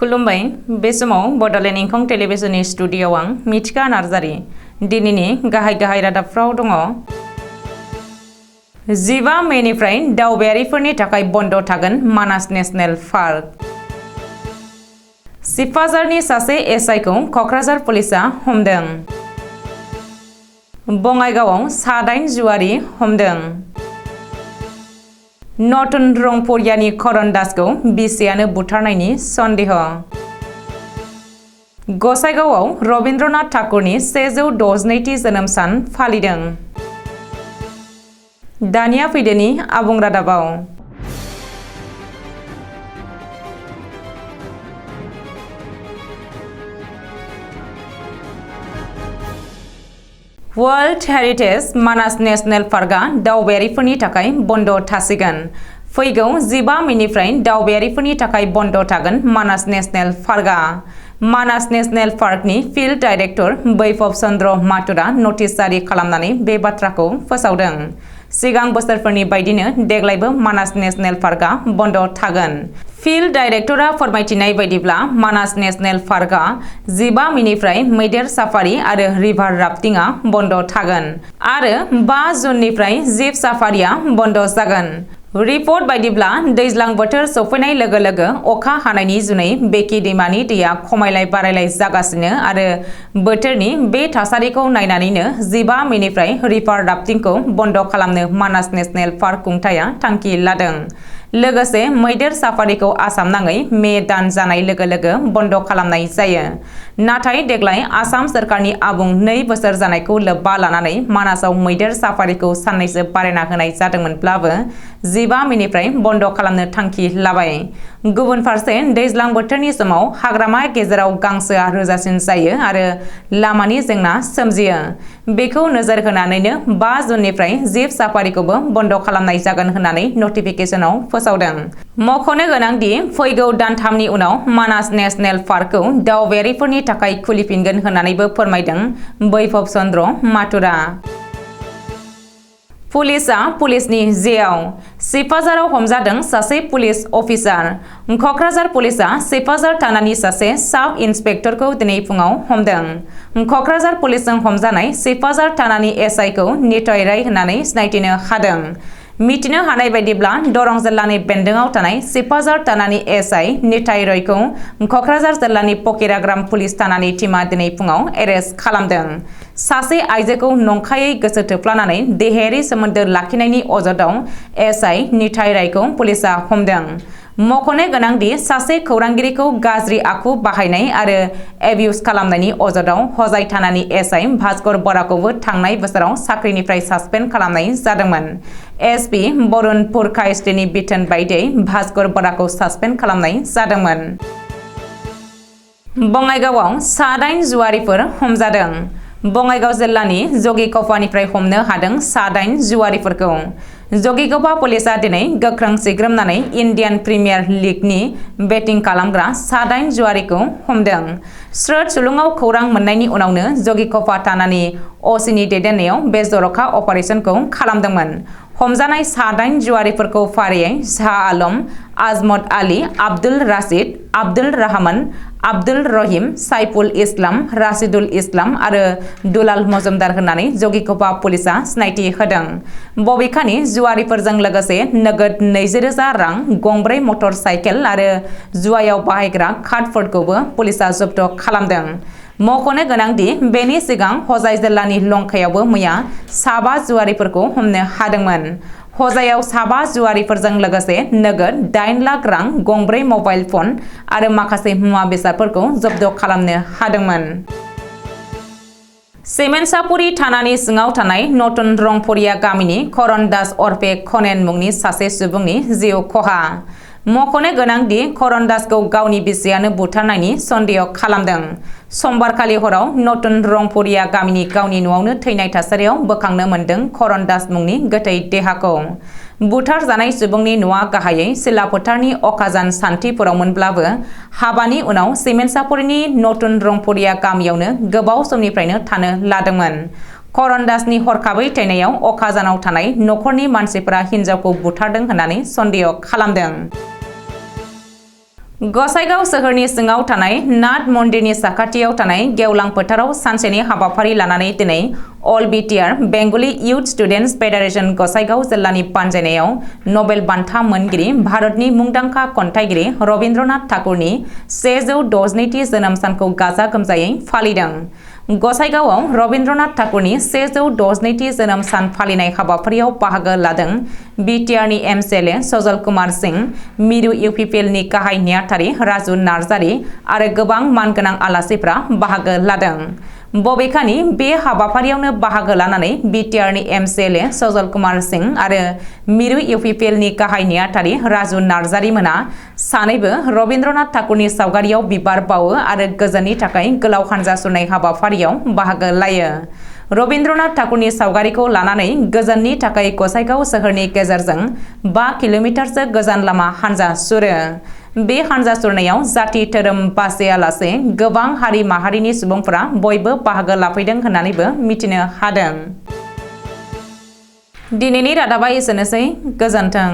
खुलुमबाय बे समाव बडलेण्ड इंखं टेलिभिजननि स्टुडिय'आव आं मिथिका नार्जारी दिनैनि गाहाय रादाबफ्राव दङ। 15 मेनिफ्राय दावबायारिफोरनि थाखाय बन्द थागोन मानास नेशनेल पार्क। सिफाजारनि सासे एसआइखौ कक्राझार पुलिसा हमदों। बङाइगावआव 9 जुवारि हमदों। नतुन रंपुरियानि करण दासखौ बिसियानो बुथारनायनि सन्देह। गसाइगावआव रबीन्द्रनाथ ठाकुरनि 162थि जोनोम सान फालिदों। दानिया फैदोनि आबुं रादाबाव। वर्ल्ड हेरिटेज मानास नेशनेल पार्कआ दावबायारिफोरनि थाखाय बन्द थासिगोन। फैगौ 15 मेनिफ्राय दावबायारिफोरनि थाखाय बन्द थागोन मानास नेशनेल पार्कआ। मानास नेशनेल पार्कनि फिल्ड डाइरेक्टर बैभव चन्द्र माथुरआ नटिस जारि खालामनानै बे बाथ्राखौ फोसावदों। सिगां बोसोरफोरनि बायदिनो देग्लायबो मानास नेशनेल पार्कआ बन्द थागोन। फिल्ड डाइरेक्टरा फोरमायथिनाय बायदिब्ला मानास नेशनेल पार्कआ 15 मेनिफ्राय मैदेर साफारि आरो रिभार राफ्टिंआ बन्द थागोन आरो 5 जुननिफ्राय जिप साफारिया बन्द जागोन। रिपर्ट बायदिब्ला दैज्लां बोथोर सफैनाय लोगो लोगो अखा हानायनि जुनै बेकि दैमानि दैया खमायलाय बारायलाय जागासिनो आरो बोथोरनि बे थासारिखौ नायनानैनो 15 मेनिफ्राय रिभार राफ्टिंखौ बन्द खालामनो मानास नेशनेल पार्क खुंथाया थांखि लादों। लोगोसे मैदेर साफारिखौ आसाम नाङै मे दान जानाय लोगो लोगो बन्द खालामनाय जायो। नाथाय देग्लाय आसाम सोरखारनि आबुं 2 बोसोर जानायखौ लोब्बा लानानै मानासाव मैदेर साफारिखौ साननैसो बारायना होनाय जादोंमोनब्लाबो 15 मेनिफ्राय बन्द खालामनो थांखि लाबाय। गुबुन फारसे दैज्लां बोथोरनि समाव हाग्रामा गेजेराव गांसोआ रोजासिन जायो आरो लामानि जेंना सोमजियो। बेखौ नोजोर होनानैनो 5 जुननिफ्राय जिप साफारिखौबो बन्द खालामनाय जागोन होननानै नटिफिकेशनाव फोसावदों। मख'नो गोनांदि फैगौ दानथामनि उनाव मानास नेशनेल पार्कखौ दावबायारिफोरनि थाखाय खुलिफिनगोन होननानैबो फोरमायदों बैभव चन्द्र माथुरआ। पुलिसआ पुलिसनि जेआव। सिफाजाराव हमजादों सासे पुलिस अफिसार। कक्राझार पुलिसआ सिफाजार थानानि सासे साब इन्सपेक्टरखौ दिनै फुङाव हमदों। कक्राझार पुलिसजों हमजानाय सिफाजार थानानि एसआइखौ नितय राय होननानै सिनायथिनो हादों। मिथिनो हानाय बायदिब्ला दरं जिल्लानि बेन्दोंआव थानाय सिफाजार थानानि एसआइ निताय रयखौ कक्राझार जिल्लानि पकिराग्राम पुलिस थानानि टीमआ दिनै फुङाव एरेस्ट खालामदों। सासे आइजोखौ नंखायै गोसो थोफ्लानानै देहायारि सोमोन्दो लाखिनायनि अजदआव एसआइ निताय रायखौ पुलिसआ हमदों। मख'नो गोनांदि सासे खौरांगिरिखौ गाज्रि आखु बाहायनाय आरो एबिउस खालामनायनि अजदआव हजाय थानानि एसआइ भास्कर बराखौबो थांनाय बोसोराव साख्रिनिफ्राय सासपेन्ड खालामनाय जादोंमोन। एसपि बरुन पुरकायस्थनि बिथोन बायदियै भास्कर बराखौ सासपेन्ड खालामनाय जादोंमोन। बङाइगावआव 9 जुवारिफोर हमजादों। बङाइगाव जिल्लानि जगिखफानिफ्राय हमनो हादों 9 जुवारिफोरखौ। जगिखफा पुलिसआ दिनै गोख्रों सिग्रोमनानै इन्डियान प्रिमियार लीगनि बेटिं खालामग्रा 9 जुवारिखौ हमदों। स्रोद सुलुङाव खौरां मोननायनि उनावनो जगिखफा थानानि असिनि दैदेननायाव बे जर'खा अपारेसनखौ खालामदोंमोन। हमजानाय 9 जुवारिफोरखौ फारियै शाह आलम, आजमत आली, आब्दुल राशिद, आब्दुल रहमान, आब्दुल रहिम, साइफुल इस्लाम, राशिदुल इस्लाम आरो दुलाल मजुमदार होननानै जगिखफा पुलिसआ सिनायथि होदों। बबेखानि जुवारिफोरजों लोगोसे नोगोद 20,000 रां, गंब्रै मटर साइकेल आरो जुवायाव बाहायग्रा कार्डफोरखौबो पुलिसआ जब्द खालामदों। मख'नो गोनांदि बेनि सिगां हजाय जिल्लानि लंकायावबो मैया 5 जुवारिफोरखौ हमनो हादोंमोन। हजायाव 5 जुवारिफोरजों लोगोसे नोगोद 8 लाख रां, गंब्रै मबाइल फन आरो माखासे मुवा बेसादफोरखौ जब्द खालामनो हादोंमोन। सिमेन्सापुरि थानानि सिङाव थानाय नतुन रंपुरिया गामिनि करण दास अरफे खनेन मुंनि सासे सुबुंनि जिउ खहा। मख'नो गोनांदि करण दासखौ गावनि बिसियानो बुथारनायनि सन्देह खालामदों। समबारखालि हराव नतुन रंपुरिया गामिनि गावनि न'आवनो थैनाय थासारियाव बोखांनो मोन्दों करण दास मुंनि गोथै देहाखौ। बुथारजानाय सुबुंनि न'आ गाहायै सिला फोथारनि अकाजान सान्थिपुरावमोनब्लाबो हाबानि उनाव सिमेन्सापुरिनि नतुन रंपुरिया गामियावनो गोबाव समनिफ्रायनो थानो लादोंमोन। करण दासनि हरखाबै थैनायाव अकाजानाव थानाय नखरनि मानसिफोरा हिन्जावखौ बुथारदों होननानै सन्देह खालामदों। गसाइगाव सोहोरनि सिङाव थानाय नाथ मन्दिरनि साखाथियाव थानाय गेवलां फोथाराव सानसेनि हाबाफारि लानानै दिनै all BTR Bengali youth students federation Gossaigaon जिल्लानि बानजायनायाव नबेल बान्था मोनगिरि भारतनि मुंदांखा खन्थाइगिरि रबीन्द्रनाथ ठाकुरनि 162थि जोनोम सानखौ गाजा गोमजायै फालिदों। गसाइगावआव रबीन्द्रनाथ ठाकुरनि 162थि जोनोम सान फालिनाय हाबाफारियाव बाहागो लादों बिटिआरनि एमसिएलए सजल कुमार सिंह, मिरु इउपिपिएलनि गाहाय नेहाथारि राजु नार्जारि आरो गोबां मानगोनां आलासिफ्रा बाहागो लादों। बबेखानि बे हाबाफारियावनो बाहागो लानानै बिटिआरनि एमसिएलए सजल कुमार सिंह आरो मिरु इउपिपिएलनि गाहाय नेहाथारि राजु नार्जारि मोना सानैबो रबीन्द्रनाथ ठाकुरनि सावगारियाव बिबार बावो आरो गोजोननि थाखाय गोलाव हानजा सुरनाय हाबाफारियाव बाहागो लायो। रबीन्द्रनाथ ठाकुरनि सावगारिखौ लानानै गोजोननि थाखाय गसाइगाव सोहोरनि गेजेरजों 5 किल'मिटारसो गोजान लामा हानजा सुरो। बे हानजा सुरनायाव जाति धोरोम बासियालासे गोबां हारि माहारिनि सुबुंफोरा बयबो बाहागो लाफैदों होननानैबो मिथिनो हादों। दिनैनि रादाबा एसेनोसै, गोजोन्थों।